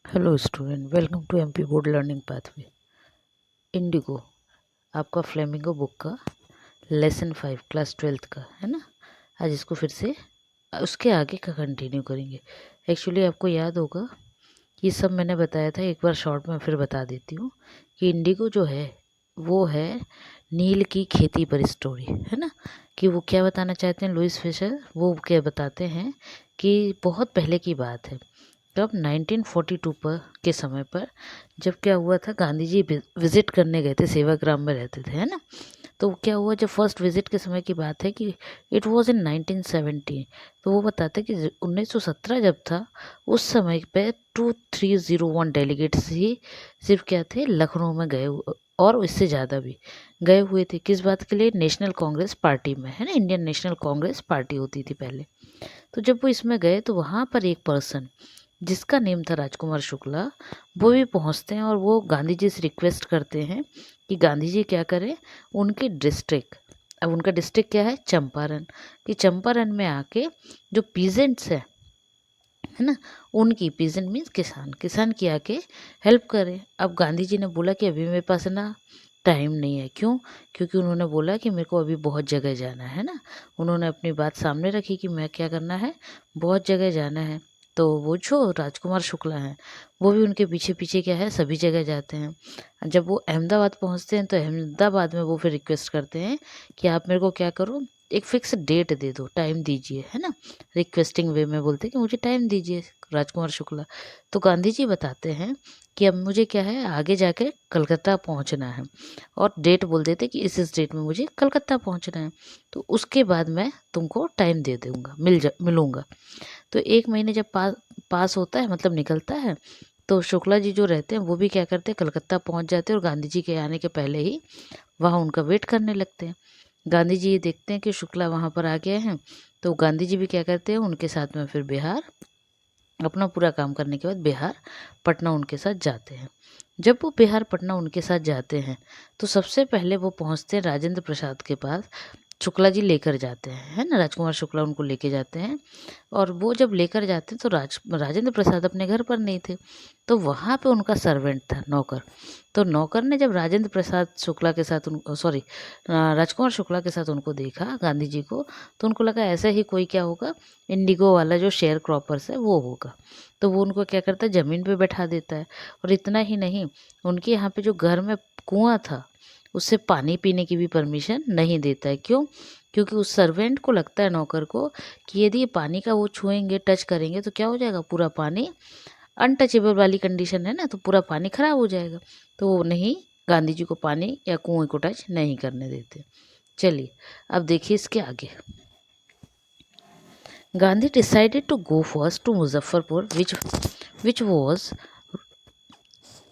Hello student, welcome to MP board learning pathway. Indigo आपका flamingo book का lesson 5 class 12th का है ना। आज इसको फिर से उसके आगे का कंटिन्यू करेंगे। एक्चुअली आपको याद होगा ये सब मैंने बताया था, एक बार शॉर्ट में फिर बता देती हूँ कि इंडिगो जो है वो है नील की खेती पर स्टोरी, है ना। कि वो क्या बताना चाहते हैं लुईस फिशर, वो क्या बताते हैं कि बहुत पहले की बात है, कब 1942 पर के समय पर, जब क्या हुआ था, गांधी जी विजिट करने गए थे, सेवाग्राम में रहते थे, है ना। तो क्या हुआ, जब फर्स्ट विजिट के समय की बात है कि इट वाज इन 1970। तो वो बताते हैं कि 1917 जब था, उस समय पे 2301 डेलीगेट्स ही सिर्फ क्या थे, लखनऊ में गए और इससे ज़्यादा भी गए हुए थे। किस बात के लिए? नेशनल कांग्रेस पार्टी में, है ना। इंडियन नेशनल कांग्रेस पार्टी होती थी पहले। तो जब वो इसमें गए तो वहाँ पर एक पर्सन जिसका नेम था राजकुमार शुक्ला, वो भी पहुंचते हैं और वो गांधी जी से रिक्वेस्ट करते हैं कि गांधी जी क्या करें, उनके डिस्ट्रिक्ट, अब उनका डिस्ट्रिक्ट क्या है, चंपारण, कि चंपारण में आके जो पीजेंट्स है ना, उनकी, पीजेंट मीन्स किसान, किसान की आके हेल्प करें। अब गांधी जी ने बोला कि अभी मेरे पास ना टाइम नहीं है। क्यों? क्योंकि उन्होंने बोला कि मेरे को अभी बहुत जगह जाना है ना। उन्होंने अपनी बात सामने रखी कि मैं क्या करना है, बहुत जगह जाना है। तो वो जो राजकुमार शुक्ला हैं, वो भी उनके पीछे पीछे क्या है, सभी जगह जाते हैं। जब वो अहमदाबाद पहुंचते हैं तो अहमदाबाद में वो फिर रिक्वेस्ट करते हैं कि आप मेरे को क्या करो, एक फिक्स डेट दे दो, टाइम दीजिए, है ना। रिक्वेस्टिंग वे में बोलते हैं कि मुझे टाइम दीजिए राजकुमार शुक्ला। तो गांधी जी बताते हैं कि अब मुझे क्या है, आगे जाके कलकत्ता पहुंचना है, और डेट बोल देते कि इस डेट में मुझे कलकत्ता पहुंचना है, तो उसके बाद मैं तुमको टाइम दे दूंगा, मिलूंगा। तो एक महीने जब पास होता है, मतलब निकलता है, तो शुक्ला जी जो रहते हैं वो भी क्या करते हैं, कलकत्ता पहुंच जाते हैं और गांधी जी के आने के पहले ही वहाँ उनका वेट करने लगते हैं। गांधी जी ये देखते हैं कि शुक्ला वहाँ पर आ गए हैं, तो गांधी जी भी क्या करते हैं, उनके साथ में फिर बिहार, अपना पूरा काम करने के बाद बिहार पटना उनके साथ जाते हैं। जब वो बिहार पटना उनके साथ जाते हैं तो सबसे पहले वो पहुंचते हैं राजेंद्र प्रसाद के पास। शुक्ला जी लेकर जाते हैं, है ना, राजकुमार शुक्ला उनको लेके जाते हैं। और वो जब लेकर जाते हैं तो राजेंद्र प्रसाद अपने घर पर नहीं थे, तो वहाँ पे उनका सर्वेंट था, नौकर। तो नौकर ने जब राजेंद्र प्रसाद शुक्ला के साथ उन सॉरी राजकुमार शुक्ला के साथ उनको देखा, गांधी जी को, तो उनको लगा ऐसा ही कोई क्या होगा, इंडिगो वाला जो शेयर क्रॉपर्स है वो होगा। तो वो उनको क्या करता है, ज़मीन पे बैठा देता है। और इतना ही नहीं, उनके यहाँ पे जो घर में कुआं था, उससे पानी पीने की भी परमिशन नहीं देता है। क्यों? क्योंकि उस सर्वेंट को लगता है, नौकर को, कि यदि ये पानी का वो छुएंगे, टच करेंगे, तो क्या हो जाएगा, पूरा पानी अनटचेबल वाली कंडीशन है ना, तो पूरा पानी खराब हो जाएगा। तो वो नहीं, गांधी जी को पानी या कुएं को टच नहीं करने देते। चलिए अब देखिए इसके आगे। Gandhi decided to go first to Muzaffarpur, which was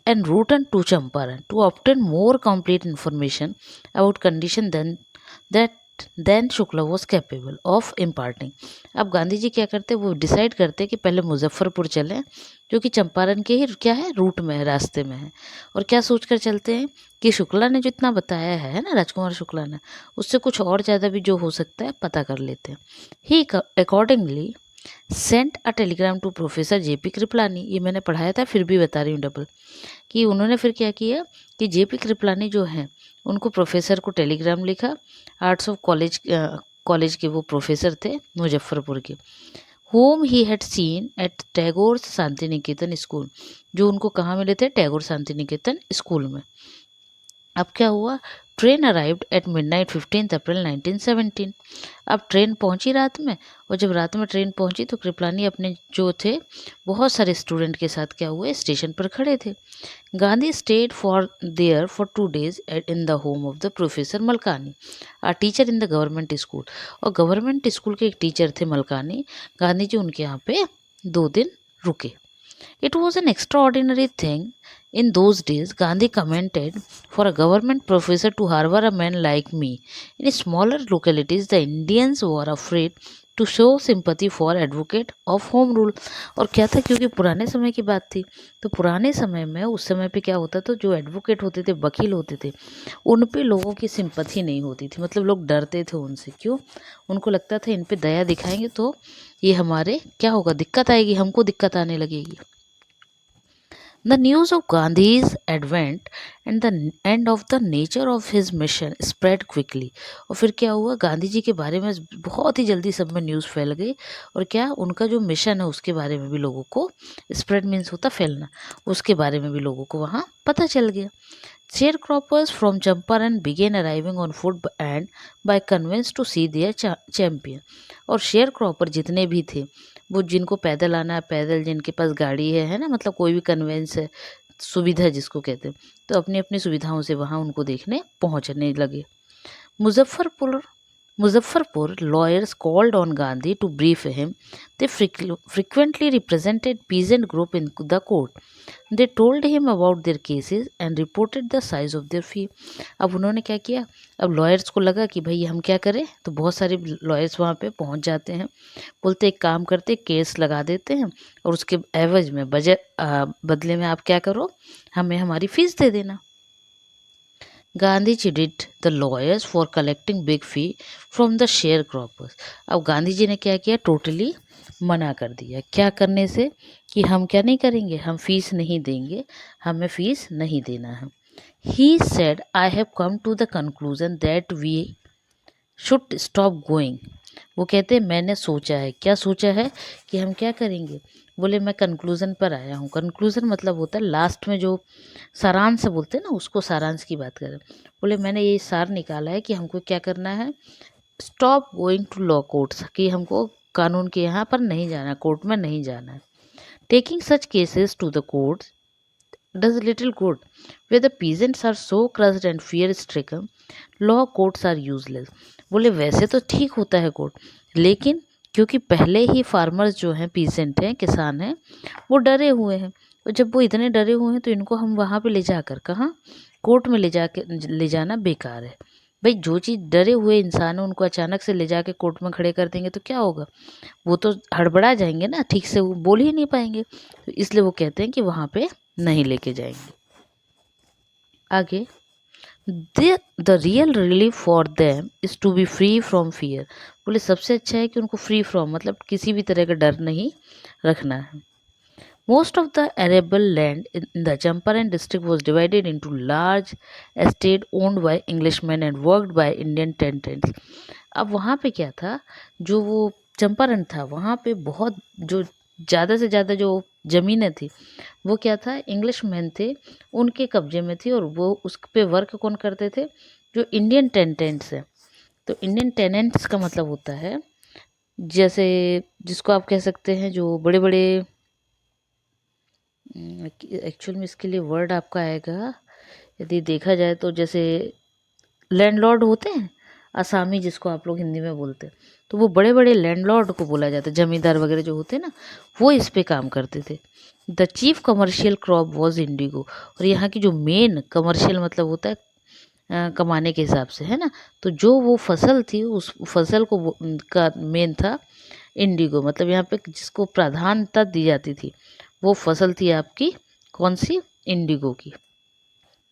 en route to Champaran, to obtain more complete information about condition that then Shukla was capable of imparting. अब गांधी जी क्या करते, वो डिसाइड करते कि पहले मुजफ्फरपुर चलें, जो कि चंपारण के ही क्या है, रूट में है, रास्ते में है। और क्या सोचकर चलते हैं कि शुक्ला ने जो इतना बताया है ना, राजकुमार शुक्ला ने, उससे कुछ और ज़्यादा भी जो हो सकता है पता कर लेते हैं। He accordingly sent a telegram to professor JP Kripalani, ये मैंने पढ़ाया था फिर भी बता रही हूँ डबल, कि उन्होंने फिर क्या किया कि जेपी कृपलानी जो हैं उनको प्रोफेसर को टेलीग्राम लिखा। आर्ट्स ऑफ कॉलेज के वो प्रोफेसर थे मुजफ्फरपुर के, whom he had seen at Tagore Shantiniketan school, जो उनको कहाँ मिले थे, टैगोर शांति निकेतन स्कूल में। अब क्या हुआ, ट्रेन अराइव्ड एट मिडनाइट 15 अप्रैल 1917। अब ट्रेन पहुंची रात में, और जब रात में ट्रेन पहुंची तो कृपलानी अपने जो थे बहुत सारे स्टूडेंट के साथ क्या हुए, स्टेशन पर खड़े थे। Gandhi stayed for there for 2 days in the home of the professor Malkani, a teacher in the government school. और गवर्नमेंट स्कूल के एक टीचर थे मलकानी, गांधी जी उनके यहाँ पे 2 दिन रुके। It was an extraordinary thing in those days, Gandhi commented, for a government professor to harbor a man like me. In smaller localities, the Indians were afraid to show sympathy for advocate of home rule। और क्या था, क्योंकि पुराने समय की बात थी, तो पुराने समय में, उस समय पे क्या होता था, जो एडवोकेट होते थे, वकील होते थे, उन पे लोगों की सिंपथी नहीं होती थी, मतलब लोग डरते थे उनसे। क्यों? उनको लगता था इन पे दया दिखाएंगे तो ये हमारे क्या होगा, दिक्कत आएगी, हमको दिक्कत आने लगेगी। The news of Gandhi's advent and the end of the nature of his mission spread quickly. और फिर क्या हुआ, गांधी जी के बारे में बहुत ही जल्दी सब में न्यूज़ फैल गई, और क्या उनका जो मिशन है उसके बारे में भी लोगों को, स्प्रेड मीन्स होता फैलना, उसके बारे में भी लोगों को वहाँ पता चल गया. Sharecroppers from Champaran began arriving on foot and by conveyance to see their champion. और शेयर क्रॉपर जितने भी थे, वो जिनको पैदल आना है पैदल, जिनके पास गाड़ी है ना, मतलब कोई भी कन्वेंस है, सुविधा जिसको कहते हैं, तो अपनी अपनी सुविधाओं से वहाँ उनको देखने पहुँचने लगे. Muzaffarpur Muzaffarpur lawyers called on Gandhi to brief him. They frequently represented peasant group in the court. They told him about their cases and reported the size of their fee. अब उन्होंने क्या किया, अब लॉयर्स को लगा कि भाई हम क्या करें, तो बहुत सारे लॉयर्स वहाँ पे पहुँच जाते हैं, बोलते एक काम करते केस लगा देते हैं, और उसके एवज में बदले में आप क्या करो, हमें हमारी फीस दे देना. Gandhi chided the lawyers for collecting big fee from the sharecroppers. अब गांधी जी ने क्या किया, टोटली मना कर दिया. क्या करने से, कि हम क्या नहीं करेंगे, हम फीस नहीं देंगे, हमें फीस नहीं देना है. He said, I have come to the conclusion that we should stop going. वो कहते हैं मैंने सोचा है, क्या सोचा है, कि हम क्या करेंगे, बोले मैं कंक्लूज़न पर आया हूँ. कंक्लूज़न मतलब होता है लास्ट में जो सारांश बोलते हैं ना, उसको सारांश की बात करें. बोले मैंने ये सार निकाला है कि हमको क्या करना है, stop going to law courts, कि हमको कानून के यहाँ पर नहीं जाना, कोर्ट में नहीं जाना है. Taking such cases to the courts does little good. Where the peasants are so crushed and fear stricken, law courts are useless. बोले वैसे तो ठीक होता है कोर्ट, लेकिन क्योंकि पहले ही फार्मर्स जो हैं, पीसेंट हैं, किसान हैं, वो डरे हुए हैं, और जब वो इतने डरे हुए हैं तो इनको हम वहाँ पे ले जाकर, कहाँ, कोर्ट में ले जाना बेकार है. भाई जो चीज़ डरे हुए इंसान है उनको अचानक से ले जाके कोर्ट में खड़े कर देंगे तो क्या होगा, वो तो हड़बड़ा जाएंगे ना, ठीक से वो बोल ही नहीं पाएंगे. तो इसलिए वो कहते हैं कि वहाँ पे नहीं लेके जाएंगे. आगे, the real relief for them is to be free from fear. बोले सबसे अच्छा है कि उनको फ्री फ्रॉम मतलब किसी भी तरह का डर नहीं रखना है. Most of the arable land in the Champaran district was divided into large estate owned by Englishmen and worked by Indian tenants. अब वहाँ पे क्या था, जो वो चंपारण था वहाँ पे बहुत जो ज़्यादा से ज़्यादा जो ज़मीनें थी वो क्या था, इंग्लिश मैन थे उनके कब्जे में थी, और वो उस पे वर्क कौन करते थे, जो इंडियन टेनेंट्स हैं. तो इंडियन टेनेंट्स का मतलब होता है जैसे, जिसको आप कह सकते हैं जो बड़े बड़े, एक्चुअल में इसके लिए वर्ड आपका आएगा यदि देखा जाए तो, जैसे लैंडलॉर्ड होते हैं असामी, जिसको आप लोग हिंदी में बोलते हैं, तो वो बड़े बड़े लैंडलॉर्ड को बोला जाता है, जमींदार वगैरह जो होते हैं ना, वो इस पे काम करते थे. The chief commercial crop was Indigo. और यहाँ की जो मेन कमर्शियल मतलब होता है कमाने के हिसाब से, है ना, तो जो वो फसल थी उस फसल को का मेन था इंडिगो. मतलब यहाँ पे जिसको प्राधान्यता दी जाती थी वो फसल थी आपकी कौन सी, इंडिगो की.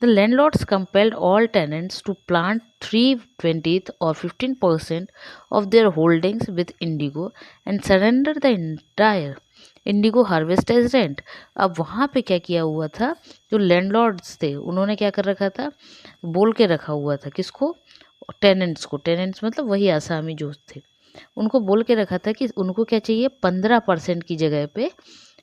The landlords compelled all tenants to plant 3/20 or 15% of their holdings with indigo and surrender the entire indigo harvest as rent. अब वहाँ पे क्या किया हुआ था, जो लैंडलॉर्ड्स थे उन्होंने क्या कर रखा था, बोल के रखा हुआ था किसको, टेनेंट्स को. टेनेंट्स मतलब वही आसामी जो थे, उनको बोल के रखा था कि उनको क्या चाहिए, 15% की जगह पे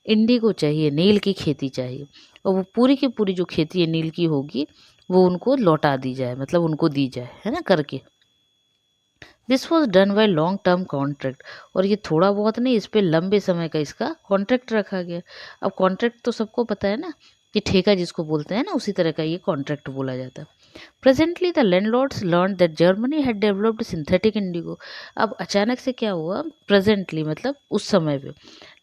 इंडिगो चाहिए, नील की खेती चाहिए, और वो पूरी की पूरी जो खेती है नील की होगी वो उनको लौटा दी जाए, मतलब उनको दी जाए, है ना, करके. This was done by long term contract. और ये थोड़ा बहुत नहीं, इस पर लंबे समय का इसका कॉन्ट्रैक्ट रखा गया. अब कॉन्ट्रैक्ट तो सबको पता है ना कि ठेका जिसको बोलते हैं ना, उसी तरह का ये कॉन्ट्रैक्ट बोला जाता है. Presently the landlords learn that Germany had developed synthetic Indigo. अब अचानक से क्या हुआ, प्रेजेंटली मतलब उस समय पे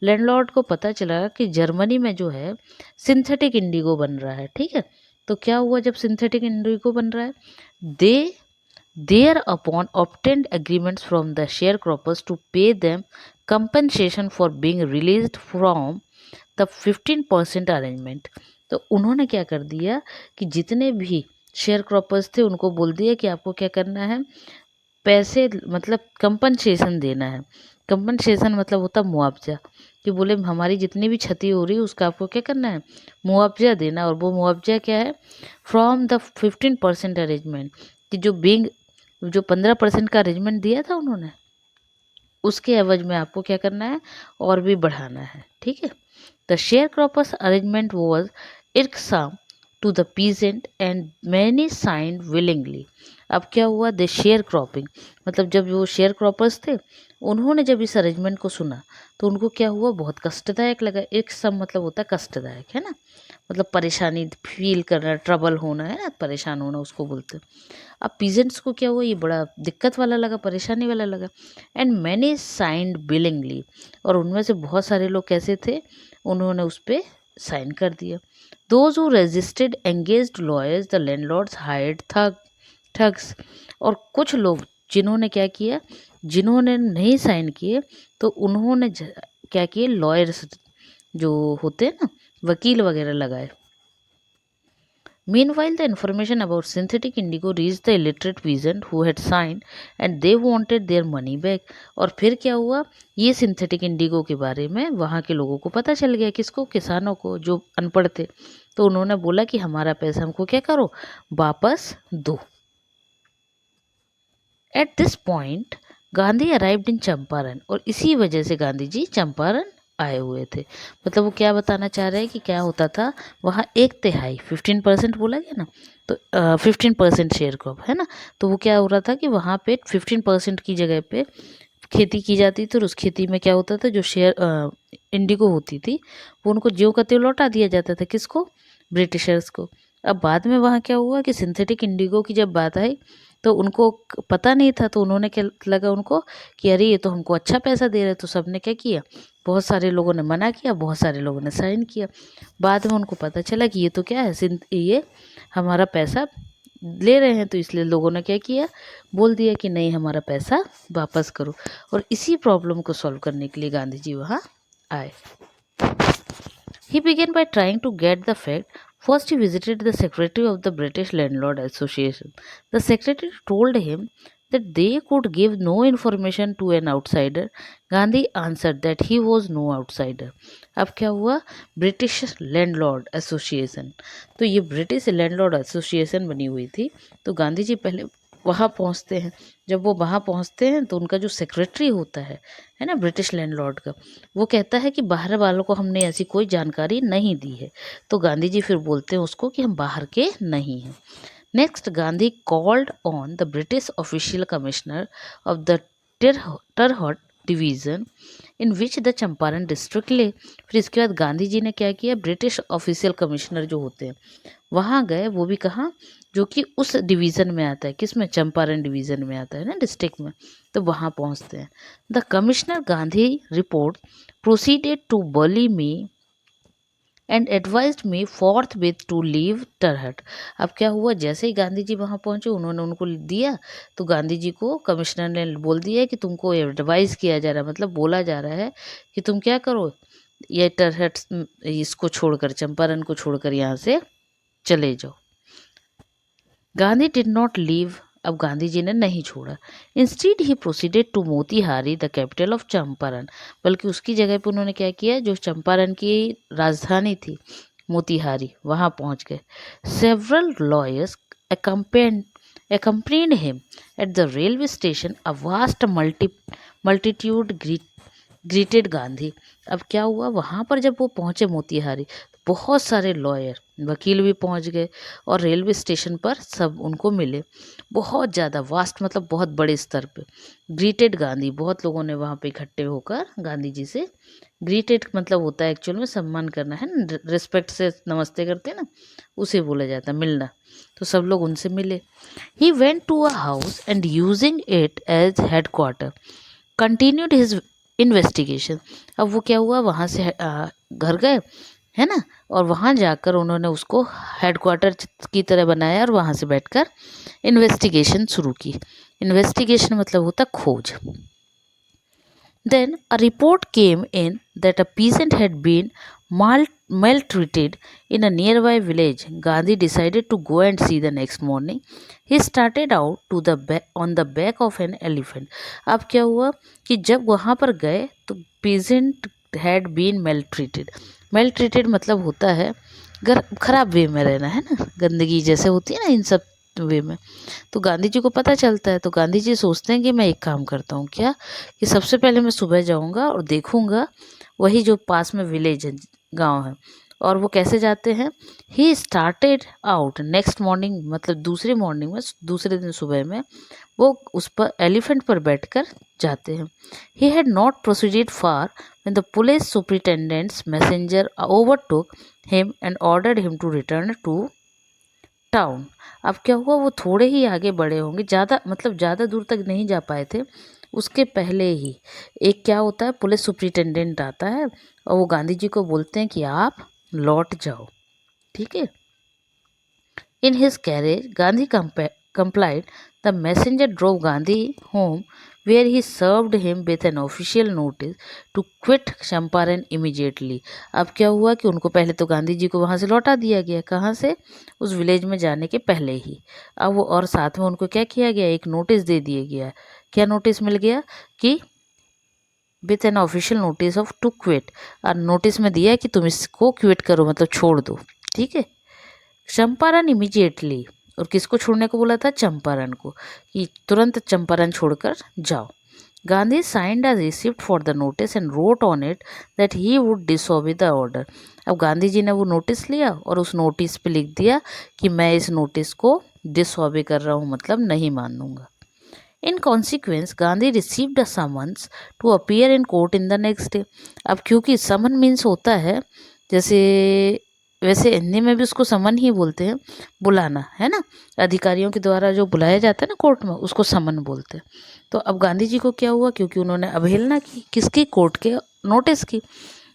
लैंडलॉर्ड को पता चला कि जर्मनी में जो है सिंथेटिक इंडिगो बन रहा है. ठीक है, तो क्या हुआ जब सिंथेटिक इंडिगो बन रहा है, दे thereupon obtained agreements from the sharecroppers to pay them compensation for being released from the 15% arrangement. तो उन्होंने क्या कर दिया कि जितने भी शेयर क्रॉपर्स थे उनको बोल दिया कि आपको क्या करना है, पैसे मतलब कंपनसेशन देना है। कंपनसेशन मतलब होता है मुआवजा, कि बोले हमारी जितनी भी क्षति हो रही है उसका आपको क्या करना है, मुआवजा देना। और वो मुआवजा क्या है, फ्रॉम द 15% अरेंजमेंट, कि जो 15% का अरेंजमेंट दिया था उन्होंने, उसके एवज में आपको क्या करना है, और भी बढ़ाना है। ठीक है। The share croppers arrangement was irksome to the peasant and many signed willingly. अब क्या हुआ, द शेयर क्रॉपिंग मतलब जब वो शेयर क्रॉपर्स थे, उन्होंने जब इस अरेंजमेंट को सुना तो उनको क्या हुआ, बहुत कष्टदायक लगा। irksome मतलब होता है कष्टदायक, है ना, मतलब परेशानी फील करना, ट्रबल होना, है ना, परेशान होना उसको बोलते हैं। अब पीजेंट्स को क्या हुआ, ये बड़ा दिक्कत वाला लगा, परेशानी वाला लगा। एंड मैनी साइंड बिलिंगली, और उनमें से बहुत सारे लोग कैसे थे, उन्होंने उस पर साइन कर दिया। Those who resisted engaged lawyers, the landlords hired thugs. और कुछ लोग जिन्होंने क्या किया, जिन्होंने नहीं साइन किए, तो उन्होंने क्या किए, लॉयर्स जो होते हैं ना, वकील वगैरह लगाए। Meanwhile, the information about synthetic indigo reached the illiterate peasant who had signed and they wanted their money back. और फिर क्या हुआ, ये सिंथेटिक इंडिगो के बारे में वहाँ के लोगों को पता चल गया, किसको, किसानों को जो अनपढ़ थे। तो उन्होंने बोला कि हमारा पैसा हमको क्या करो, वापस दो। At this point Gandhi arrived in Champaran, और इसी वजह से गांधी जी चंपारण आए हुए थे। मतलब वो क्या बताना चाह रहे हैं कि क्या होता था वहाँ, 1/3 15% बोला गया ना, तो 15% शेयर क्रॉप है ना, तो वो क्या हो रहा था कि वहाँ पे 15% की जगह पे खेती की जाती थी, और उस खेती में क्या होता था, जो शेयर इंडिगो होती थी वो उनको ज्यों का त्यों लौटा दिया जाता था, किसको, ब्रिटिशर्स को। अब बाद में वहाँ क्या हुआ कि सिंथेटिक इंडिगो की जब बात आई तो उनको पता नहीं था, तो उन्होंने क्या लगा उनको कि अरे ये तो हमको अच्छा पैसा दे रहे, तो सबने क्या किया, बहुत सारे लोगों ने मना किया, बहुत सारे लोगों ने साइन किया। बाद में उनको पता चला कि ये तो क्या है, ये हमारा पैसा ले रहे हैं, तो इसलिए लोगों ने क्या किया, बोल दिया कि नहीं हमारा पैसा वापस करो। और इसी प्रॉब्लम को सॉल्व करने के लिए गांधी जी वहाँ आए। He began by trying to get the fact. First, he visited the secretary of the British Landlord Association. The secretary told him that they could give no information to an outsider. Gandhi answered that he was no outsider. अब क्या हुआ, British landlord association, तो ये British landlord association बनी हुई थी। तो गांधी जी पहले वहाँ पहुँचते हैं। जब वो वहाँ पहुँचते हैं तो उनका जो सेक्रेटरी होता है ना, ब्रिटिश लैंडलॉर्ड का, वो कहता है कि बाहर वालों को हमने ऐसी कोई जानकारी नहीं दी है। तो गांधी जी फिर बोलते हैं उसको कि हम बाहर के नहीं हैं। Next, Gandhi called on the British official commissioner of the Tirhut division in which the Champaran district lay. फिर इसके बाद गांधी जी ने क्या किया, ब्रिटिश ऑफिशियल कमिश्नर जो होते हैं वहाँ गए, वो भी कहाँ, जो कि उस डिवीज़न में आता है, किस में, चंपारण डिवीज़न में आता है ना, डिस्ट्रिक्ट में। तो वहाँ पहुँचते हैं। The commissioner Gandhi report proceeded to bully me and advised me forthwith to leave Tirhut. अब क्या हुआ, जैसे ही गांधी जी वहाँ पहुँचे उन्होंने उनको दिया, तो गांधी जी को कमिश्नर ने बोल दिया कि तुमको एडवाइस किया जा रहा है, मतलब बोला जा रहा है कि तुम क्या करो, ये टरहट इसको छोड़कर, चंपारण को छोड़कर यहाँ से चले जाओ। गांधी डिड नॉट लीव, अब गांधी जी ने नहीं छोड़ा। Instead he proceeded to Motihari the capital of Champaran, बल्कि उसकी जगह पे उन्होंने क्या किया, जो चंपारण की राजधानी थी मोतीहारी, वहाँ पहुँच गए। Several lawyers accompanied him at the railway station. A vast multitude greeted Gandhi. अब क्या हुआ, वहाँ पर जब वो पहुँचे मोतीहारी, बहुत सारे लॉयर, वकील भी पहुँच गए, और रेलवे स्टेशन पर सब उनको मिले। बहुत ज़्यादा वास्ट मतलब बहुत बड़े स्तर पे। ग्रीटेड गांधी, बहुत लोगों ने वहाँ पे इकट्ठे होकर गांधी जी से, ग्रीटेड मतलब होता है एक्चुअल में सम्मान करना, है ना, रिस्पेक्ट से नमस्ते करते हैं ना, उसे बोला जाता है मिलना। तो सब लोग उनसे मिले। He went to a house and using it as head quarter continued his investigation. अब वो क्या हुआ, वहाँ से घर गए, है ना, और वहाँ जाकर उन्होंने उसको हेडक्वार्टर की तरह बनाया, और वहाँ से बैठकर इन्वेस्टिगेशन शुरू की। इन्वेस्टिगेशन मतलब होता खोज। Then a report came in that a peasant had been maltreated in a nearby village, Gandhi decided to go and see the next morning. He started out to the on the back of an elephant. अब क्या हुआ कि जब वहाँ पर गए तो peasant had been maltreated. Maltreated मतलब होता है खराब वे में रहना, है ना, गंदगी जैसे होती है ना इन सब वे में। तो गांधी जी को पता चलता है, तो गांधी जी सोचते हैं कि मैं एक काम करता हूँ क्या, कि सबसे पहले मैं सुबह जाऊँगा और देखूँगा वही जो पास में विलेज है, गांव है, और वो कैसे जाते हैं। He started out next morning, मतलब दूसरी मॉर्निंग में, दूसरे दिन सुबह में वो उस पर एलिफेंट पर बैठकर जाते हैं। He had not proceeded far when the police superintendent's messenger overtook him and ordered him to return to town. अब क्या हुआ, वो थोड़े ही आगे बढ़े होंगे, ज़्यादा मतलब ज़्यादा दूर तक नहीं जा पाए थे, उसके पहले ही एक क्या होता है, पुलिस सुपरिटेंडेंट आता है और वो गांधी जी को बोलते हैं कि आप लौट जाओ, ठीक है। In his carriage Gandhi complied. The messenger drove Gandhi home, where he served him with an official notice to quit Champaran immediately. अब क्या हुआ कि उनको पहले तो गांधी जी को वहाँ से लौटा दिया गया, कहाँ से, उस विलेज में जाने के पहले ही। अब वो और साथ में उनको क्या किया गया, एक नोटिस दे दिया गया। क्या नोटिस मिल गया कि with an official notice of to quit, और नोटिस में दिया कि तुम इसको क्विट करो, मतलब छोड़ दो, ठीक है। चंपारण इमीडिएटली, और किसको छोड़ने को बोला था, चंपारण को, कि तुरंत चंपारण छोड़कर जाओ। Gandhi signed a receipt for the notice and wrote on it that he would disobey the order. अब गांधी जी ने वो नोटिस लिया और उस नोटिस पे लिख दिया कि मैं इस नोटिस को डिसओबे कर रहा हूँ, मतलब नहीं मानूंगा। In consequence Gandhi received a summons to appear in court in the next day. अब क्योंकि समन मीन्स होता है, जैसे वैसे हिंदी में भी उसको समन ही बोलते हैं, बुलाना, है ना, अधिकारियों के द्वारा जो बुलाया जाता है ना कोर्ट में, उसको समन बोलते हैं। तो अब गांधी जी को क्या हुआ, क्योंकि उन्होंने अवहेलना की किसकी, कोर्ट के नोटिस की,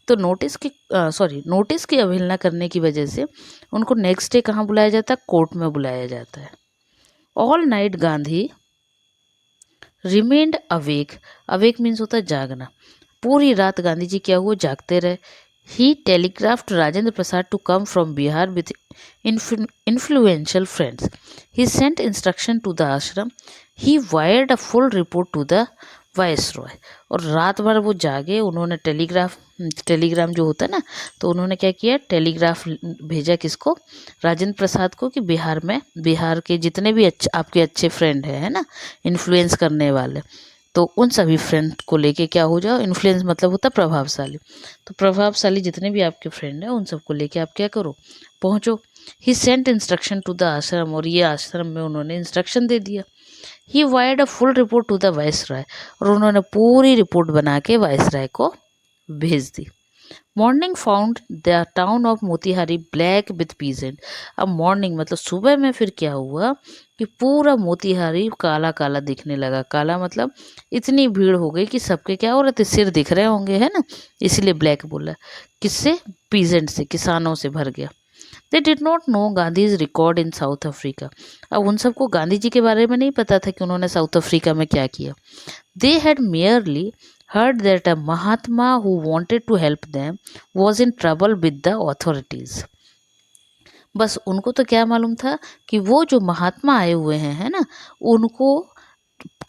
तो नोटिस की अवहेलना करने की वजह से उनको नेक्स्ट डे कहाँ बुलाया जाता है, कोर्ट में बुलाया जाता है। All night Gandhi remained awake, awake means होता है जागना, पूरी रात गांधी जी क्या हुआ, जागते रहे। He telegraphed Rajendra Prasad to come from Bihar with influential friends. He sent instruction to the ashram. He wired a full report to the viceroy. और रात भर वो जागे, उन्होंने टेलीग्राम जो होता है ना, तो उन्होंने क्या किया, टेलीग्राफ भेजा किसको, राजेंद्र प्रसाद को, कि बिहार के जितने भी आपके अच्छे फ्रेंड है ना, इन्फ्लुएंस करने वाले, तो उन सभी फ्रेंड को लेके क्या हो जाओ, इन्फ्लुएंस मतलब होता है प्रभावशाली, तो प्रभावशाली जितने भी आपके फ्रेंड हैं उन सबको लेके आप क्या करो, पहुँचो। He sent instruction to the ashram, और ये आश्रम में उन्होंने इंस्ट्रक्शन दे दिया। He wired a full report to the viceroy, और उन्होंने पूरी रिपोर्ट बना के वायसराय को भेज दी। Morning found the town of Motihari black with peasant. अब मॉर्निंग मतलब सुबह में फिर क्या हुआ कि पूरा मोतिहारी काला काला दिखने लगा। काला मतलब इतनी भीड़ हो गई कि सबके क्या हो रहे थे, सिर दिख रहे होंगे, है ना, इसलिए ब्लैक बोला। किससे, पीजेंट से, किसानों से भर गया। They did not know Gandhi's record in south Africa. अब उन सबको गांधी जी के बारे में नहीं पता था कि उन्होंने साउथ अफ्रीका में क्या किया। They had merely heard that a Mahatma who wanted to help them was in trouble with the authorities. बस उनको तो क्या मालूम था कि वो जो महात्मा आए हुए हैं, है ना, उनको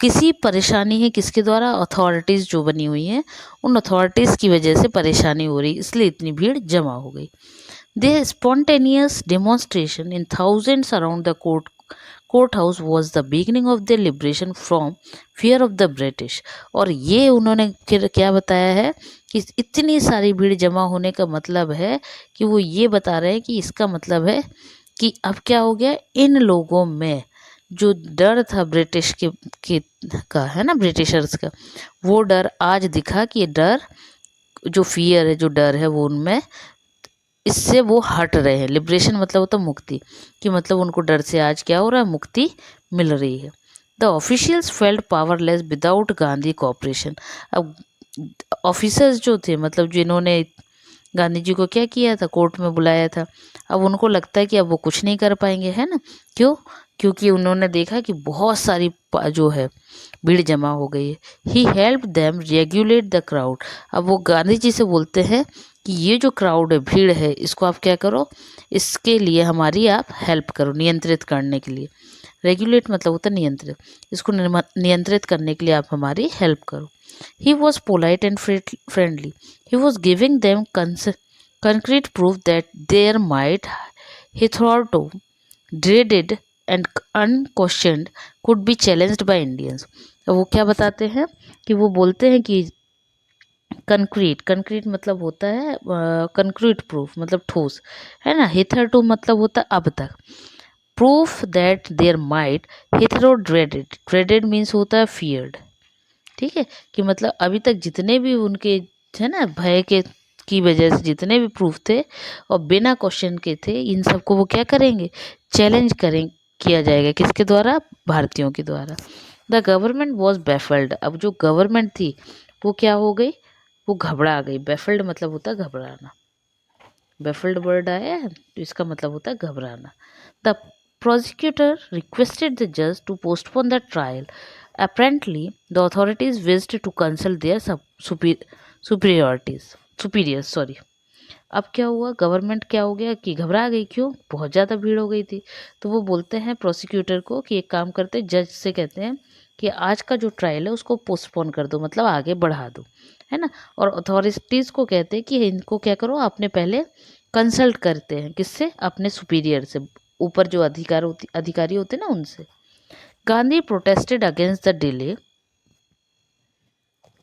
किसी परेशानी है, किसके द्वारा, अथॉरिटीज़ जो बनी हुई हैं, उन अथॉरिटीज़ की वजह से परेशानी हो रही, इसलिए इतनी भीड़ जमा हो गई। The spontaneous demonstration in thousands around the courthouse was the beginning of their liberation from fear of the British। और ये उन्होंने फिर क्या बताया है कि इतनी सारी भीड़ जमा होने का मतलब है कि वो ये बता रहे हैं कि इसका मतलब है कि अब क्या हो गया, इन लोगों में जो डर था ब्रिटिश के का, है ना, ब्रिटिशर्स का, वो डर आज दिखा कि ये डर, जो फियर है, जो डर है, वो उनमें, इससे वो हट रहे हैं। लिबरेशन मतलब होता मुक्ति, कि मतलब उनको डर से आज क्या हो रहा है, मुक्ति मिल रही है। The officials felt powerless without Gandhi cooperation. अब ऑफिसर्स जो थे, मतलब जिन्होंने गांधी जी को क्या किया था, कोर्ट में बुलाया था, अब उनको लगता है कि अब वो कुछ नहीं कर पाएंगे, है ना, क्यों, क्योंकि उन्होंने देखा कि बहुत सारी जो है भीड़ जमा हो गई है। He help them regulate the crowd. अब वो गांधी जी से बोलते हैं कि ये जो क्राउड है, भीड़ है, इसको आप क्या करो, इसके लिए हमारी आप हेल्प करो, नियंत्रित करने के लिए। रेगुलेट मतलब होता है नियंत्रित, इसको नियंत्रित करने के लिए आप हमारी हेल्प करो। He was polite and friendly, he was giving them concrete proof that their might hitherto dreaded and unquestioned could be challenged by Indians। अब वो क्या बताते हैं कि वो बोलते हैं कि कंक्रीट मतलब होता है कंक्रीट प्रूफ मतलब ठोस, है ना। हिथरटू मतलब होता है अब तक। Proof that there might, hitherto dreaded means होता है फियर्ड, ठीक है, कि मतलब अभी तक जितने भी उनके है ना भय के की वजह से जितने भी प्रूफ थे और बिना क्वेश्चन के थे, इन सबको वो क्या करेंगे, चैलेंज करें किया जाएगा, किसके द्वारा, भारतीयों के द्वारा। द गवर्नमेंट वॉज बैफल्ड, अब जो गवर्नमेंट थी वो क्या हो गई, वो घबरा गई। बैफल्ड मतलब होता है घबराना, बैफल्ड वर्ड आया है तो इसका मतलब होता है घबराना। The prosecutor requested the judge to postpone the trial. Apparently, the authorities wished to consult their superiors. Sorry. अब क्या हुआ, गवर्नमेंट क्या हो गया कि घबरा गई, क्यों, बहुत ज़्यादा भीड़ हो गई थी। तो वो बोलते हैं प्रोसिक्यूटर को कि एक काम करते, जज से कहते हैं कि आज का जो ट्रायल है उसको पोस्टपोन कर दो, मतलब आगे बढ़ा दो, है ना। और अथॉरिटीज़ को कहते हैं कि इनको क्या करो, आपने पहले कंसल्ट करते हैं, किससे, अपने सुपीरियर से, ऊपर जो अधिकारी होते हैं ना उनसे। Gandhi protested against the delay.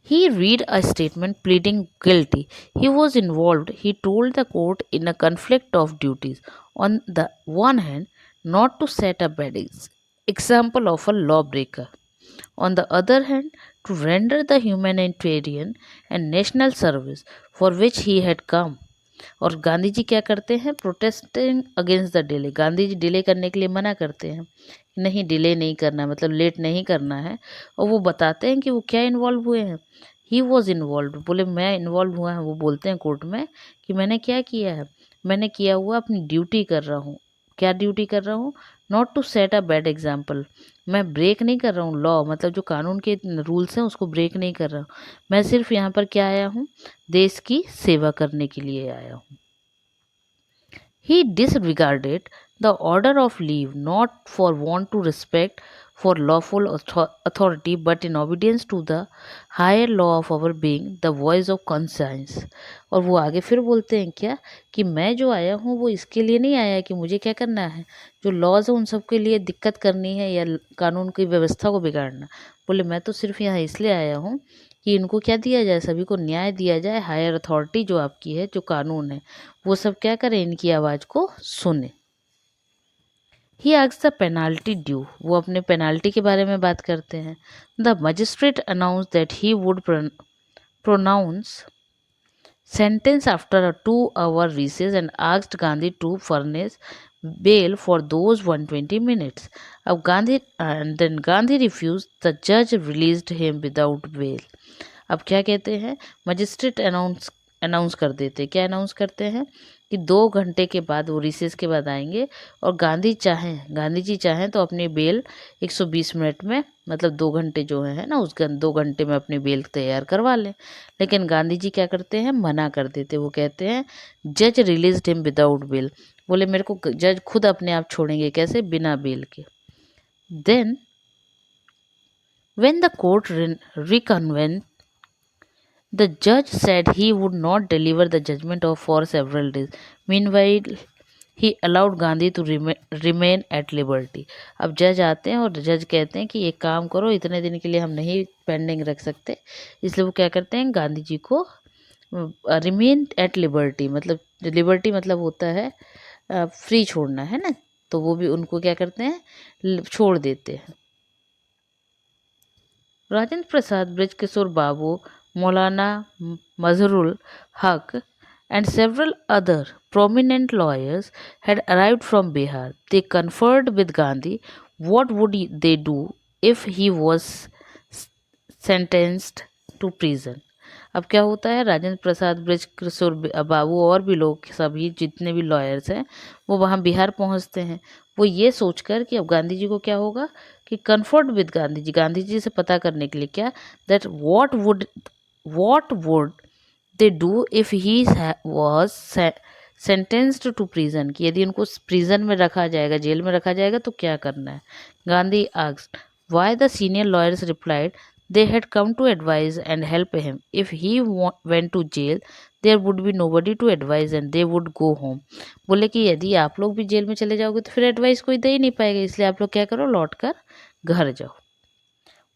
He read a statement pleading guilty. He was involved, he told the court, in a conflict of duties. On the one hand, not to set a bad example of a lawbreaker. On the other hand, to render the humanitarian and national service for which he had come. और गांधी जी क्या करते हैं, protesting against the delay, Gandhi ji delay करने के लिए मना करते हैं, नहीं डिले नहीं करना मतलब लेट नहीं करना है। और वो बताते हैं कि वो क्या इन्वॉल्व हुए हैं, ही वॉज इन्वॉल्व, बोले मैं इन्वॉल्व हुआ है, वो बोलते हैं कोर्ट में कि मैंने क्या किया है, मैंने किया हुआ अपनी ड्यूटी कर रहा हूँ। क्या ड्यूटी कर रहा हूँ, not to set a bad example, मैं ब्रेक नहीं कर रहा हूँ लॉ, मतलब जो कानून के रूल्स हैं उसको ब्रेक नहीं कर रहा हूँ, मैं सिर्फ यहाँ पर क्या आया हूँ, देश की सेवा करने के लिए आया हूँ। He disregarded the order of leave not for want to respect for lawful authority but in obedience to the higher law of our being, the voice of conscience। और वो आगे फिर बोलते हैं क्या कि मैं जो आया हूँ वो इसके लिए नहीं आया कि मुझे क्या करना है, जो लॉज है उन सब के लिए दिक्कत करनी है या कानून की व्यवस्था को बिगाड़ना। बोले मैं तो सिर्फ यहाँ इसलिए आया हूँ कि इनको क्या दिया जाए, सभी को न्याय दिया जाए, हायर अथॉरिटी जो आपकी है, जो कानून है, वो सब क्या करें, इनकी आवाज़ को सुने। He asks the penalty due, वो अपने पेनाल्टी के बारे में बात करते हैं। The magistrate announce that he would pronounce sentence after a 2-hour recess and asked Gandhi to furnish bail for those 120 minutes. अब Gandhi and then Gandhi refused. The judge released him without bail. अब क्या कहते हैं, magistrate announce कर देते, क्या announce करते हैं कि 2 घंटे के बाद वो रिसेस के बाद आएंगे और गांधी जी चाहें तो अपनी बेल 120 मिनट में, मतलब 2 घंटे जो है ना उस 2 घंटे में अपनी बेल तैयार करवा लें। लेकिन गांधी जी क्या करते हैं, मना कर देते, वो कहते हैं जज रिलीज्ड हिम विदाउट बेल, बोले मेरे को जज खुद अपने आप छोड़ेंगे, कैसे, बिना बेल के। Then when the court reconvened, the judge said he would not deliver the judgment of for several days. Meanwhile, he allowed Gandhi to remain at liberty. अब जज आते हैं और जज कहते हैं कि एक काम करो, इतने दिन के लिए हम नहीं पेंडिंग रख सकते, इसलिए वो क्या करते हैं, गांधी जी को रिमेन एट लिबर्टी, मतलब लिबर्टी मतलब होता है फ्री छोड़ना, है ना, तो वो भी उनको क्या करते हैं, छोड़ देते हैं। राजेंद्र प्रसाद, ब्रजकिशोर बाबू, Maulana Mazharul Haq, and several other prominent lawyers had arrived from Bihar. They conferred with Gandhi. What would they do if he was sentenced to prison? अब क्या होता है, राजेंद्र प्रसाद, ब्रजकिशोर बाबू और भी लोग, सभी जितने भी लॉयर्स हैं वो वहाँ बिहार पहुँचते हैं। वो ये सोचकर कि अब गांधी जी को क्या होगा कि कन्फर्ट विद गांधी जी से पता करने के लिए क्या, that what would they do if he was sentenced to prison, कि यदि उनको प्रिजन में रखा जाएगा, जेल में रखा जाएगा तो क्या करना है. Gandhi asked why. The senior lawyers replied they had come to advise and help him. If he went to jail there would be nobody to advise and they would go home. बोले कि यदि आप लोग भी जेल में चले जाओगे तो फिर एडवाइस कोई दे ही नहीं पाएगा, इसलिए आप लोग क्या करो, लौट कर घर जाओ.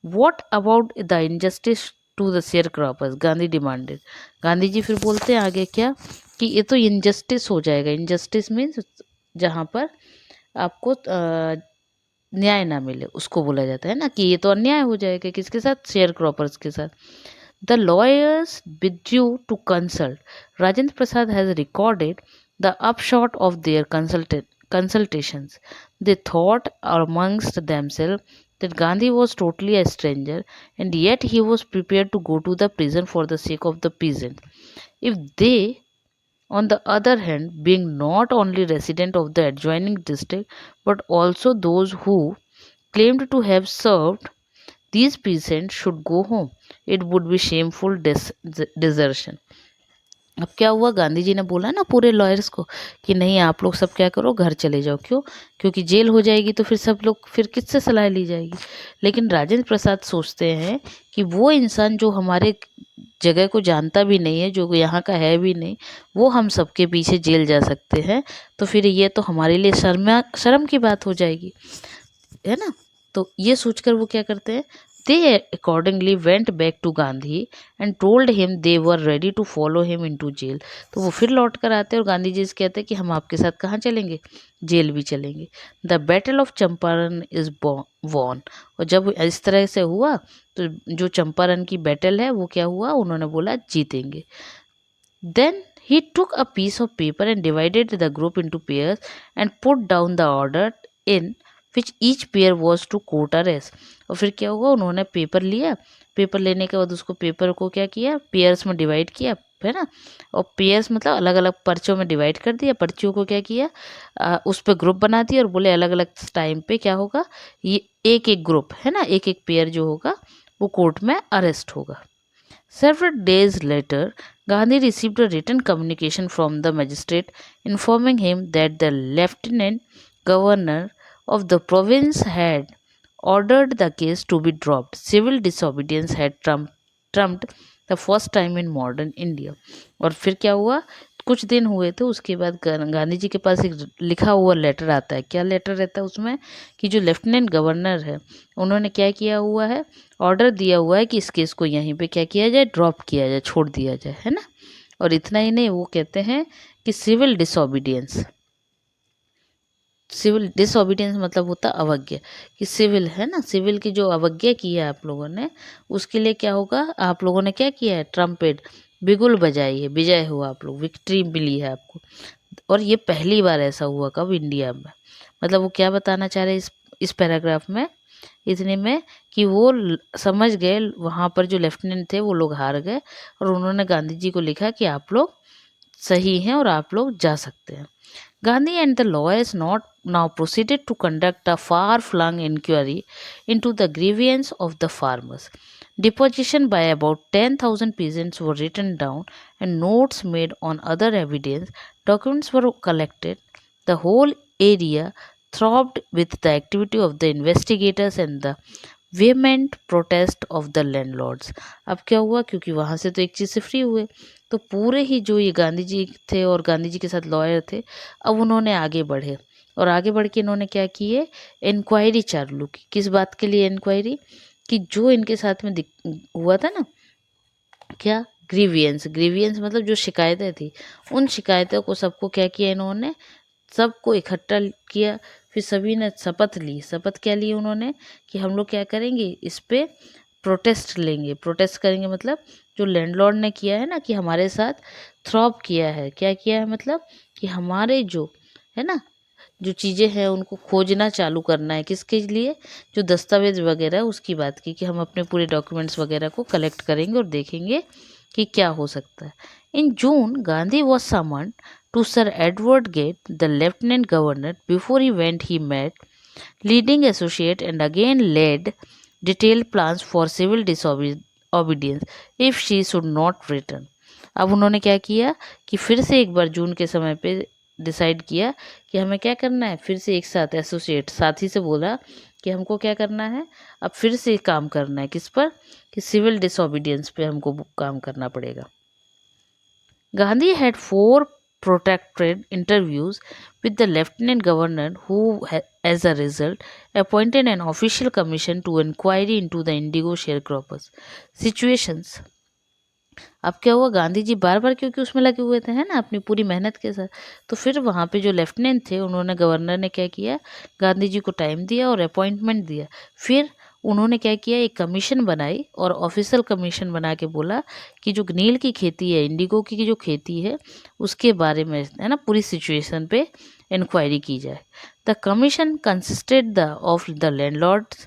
What about the injustice to the share croppers, Gandhi demanded. Gandhi ji फिर बोलते हैं आगे क्या, कि ये तो इनजस्टिस हो जाएगा. इनजस्टिस मीन्स जहाँ पर आपको न्याय ना मिले उसको बोला जाता है ना, कि ये तो अन्याय हो जाएगा. किसके साथ, शेयर क्रॉपर्स के साथ. The lawyers withdrew to consult. Rajendra Prasad has recorded the upshot of their consultations. They thought amongst themselves that Gandhi was totally a stranger and yet he was prepared to go to the prison for the sake of the peasant. If they, on the other hand, being not only resident of the adjoining district but also those who claimed to have served these peasants, should go home, it would be shameful desertion. अब क्या हुआ, गांधी जी ने बोला ना पूरे lawyers को कि नहीं आप लोग सब क्या करो, घर चले जाओ. क्यों, क्योंकि जेल हो जाएगी तो फिर सब लोग, फिर किससे सलाह ली जाएगी. लेकिन राजेंद्र प्रसाद सोचते हैं कि वो इंसान जो हमारे जगह को जानता भी नहीं है, जो यहाँ का है भी नहीं, वो हम सबके पीछे जेल जा सकते हैं, तो फिर ये तो हमारे लिए शर्म की बात हो जाएगी, है ना. तो ये सोचकर वो क्या करते हैं, they accordingly went back to Gandhi and told him they were ready to follow him into jail. तो वो फिर लौट कर आते हैं और गांधी जी से कहते हैं कि हम आपके साथ कहाँ चलेंगे, जेल भी चलेंगे. The battle of Champaran is won. और जब इस तरह से हुआ तो जो चंपारण की बैटल है वो क्या हुआ, उन्होंने बोला जीतेंगे. Then he took a piece of paper and divided the group into pairs and put down the order in which each pair was to quote a race. और फिर क्या हुआ, उन्होंने पेपर लिया, पेपर लेने के बाद उसको पेपर को क्या किया, पेयर्स में डिवाइड किया, है ना. और पेयर्स मतलब अलग अलग पर्चों में डिवाइड कर दिया. पर्चियों को क्या किया, उस पर ग्रुप बना दिया और बोले अलग अलग टाइम पे क्या होगा, ये एक एक ग्रुप है ना, एक एक पेयर जो होगा वो कोर्ट में अरेस्ट होगा. Several days later, Gandhi received a written communication from the magistrate informing him that the lieutenant governor of the province had ordered the case to be dropped. Civil disobedience had trumped the first time in modern India. और फिर क्या हुआ, कुछ दिन हुए थे उसके बाद गांधी जी के पास एक लिखा हुआ लेटर आता है. क्या लेटर रहता है उसमें, कि जो लेफ्टिनेंट गवर्नर है उन्होंने क्या किया हुआ है, ऑर्डर दिया हुआ है कि इस केस को यहीं पे क्या किया जाए, ड्रॉप किया जाए, छोड़ दिया जाए, है ना. और इतना ही नहीं, वो कहते हैं कि सिविल डिसोबीडियंस. सिविल डिसोबीडियंस मतलब होता अवज्ञा, कि सिविल है ना, सिविल की जो अवज्ञा की है आप लोगों ने, उसके लिए क्या होगा, आप लोगों ने क्या किया है, ट्रम्पेट बिगुल बजाई है, विजय हुआ, आप लोग विक्ट्री मिली है आपको. और ये पहली बार ऐसा हुआ कब, इंडिया में. मतलब वो क्या बताना चाह रहे हैं इस पैराग्राफ में, इतने में, कि वो समझ गए वहाँ पर जो लेफ्टिनेंट थे वो लोग हार गए और उन्होंने गांधी जी को लिखा कि आप लोग सही हैं और आप लोग जा सकते हैं. Gandhi and the lawyers not now proceeded to conduct a far-flung inquiry into the grievance of the farmers. Deposition by about 10,000 peasants were written down and notes made on other evidence. Documents were collected. The whole area throbbed with the activity of the investigators and the vehement protest of the landlords. अब क्या हुआ, क्योंकि वहाँ से तो एक चीज़ से free हुए, तो पूरे ही जो ये गांधी जी थे और गांधी जी के साथ लॉयर थे, अब उन्होंने आगे बढ़े और आगे बढ़ के इन्होंने क्या किए, इंक्वायरी चालू की. किस बात के लिए इंक्वायरी, कि जो इनके साथ में हुआ था ना, क्या, ग्रीवियंस. ग्रीवियंस मतलब जो शिकायतें थी, उन शिकायतों को सबको क्या किया इन्होंने, सबको इकट्ठा किया. फिर सभी ने शपथ ली. शपथ क्या ली उन्होंने, कि हम लोग क्या करेंगे, इस पे प्रोटेस्ट लेंगे. प्रोटेस्ट करेंगे मतलब जो लैंडलॉर्ड ने किया है ना, कि हमारे साथ थ्रॉप किया है, क्या किया है मतलब, कि हमारे जो है ना, जो चीज़ें हैं उनको खोजना चालू करना है. किसके लिए, जो दस्तावेज वगैरह है उसकी बात की, कि हम अपने पूरे डॉक्यूमेंट्स वगैरह को कलेक्ट करेंगे और देखेंगे कि क्या हो सकता है. In June Gandhi was summon to Sir Edward Gate, the Lieutenant Governor. Before he went, he met leading associate and again laid detailed plans for civil disobedience if she should not return. अब उन्होंने क्या किया कि फिर से एक बार जून के समय पे डिसाइड किया कि हमें क्या करना है, फिर से एक साथ एसोसिएट साथी से बोला कि हमको क्या करना है, अब फिर से काम करना है किस पर, कि सिविल डिसोबीडियंस पे हमको काम करना पड़ेगा। Gandhi had four protracted interviews with the lieutenant governor, who, as a result, appointed an official commission to inquiry into the indigo sharecroppers situations. अब क्या हुआ, गांधी जी बार बार क्योंकि उसमें लगे हुए थे, है ना, अपनी पूरी मेहनत के साथ, तो फिर वहाँ पे जो लेफ्टिनेंट थे उन्होंने, गवर्नर ने क्या किया, गांधी जी को टाइम दिया और अपॉइंटमेंट दिया। फिर उन्होंने क्या किया, एक कमीशन बनाई और ऑफिशियल कमीशन बना के बोला कि जो नील की खेती है, इंडिगो की जो खेती है, उसके बारे में, है ना, पूरी सिचुएशन पे इंक्वायरी की जाए। The commission consisted the of the landlords,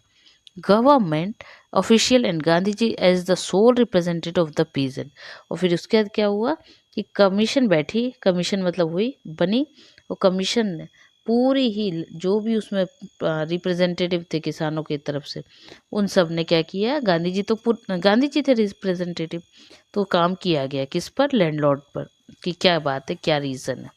government official and Gandhi ji as the sole representative of the peasant. और फिर उसके बाद क्या हुआ कि कमीशन बैठी, कमीशन मतलब हुई, बनी, और कमीशन ने पूरी ही जो भी उसमें रिप्रेजेंटेटिव थे किसानों की तरफ से, उन सब ने क्या किया, गांधी जी तो गांधी जी थे रिप्रेजेंटेटिव, तो काम किया गया किस पर, लैंडलॉर्ड पर, कि क्या बात है, क्या रीज़न है।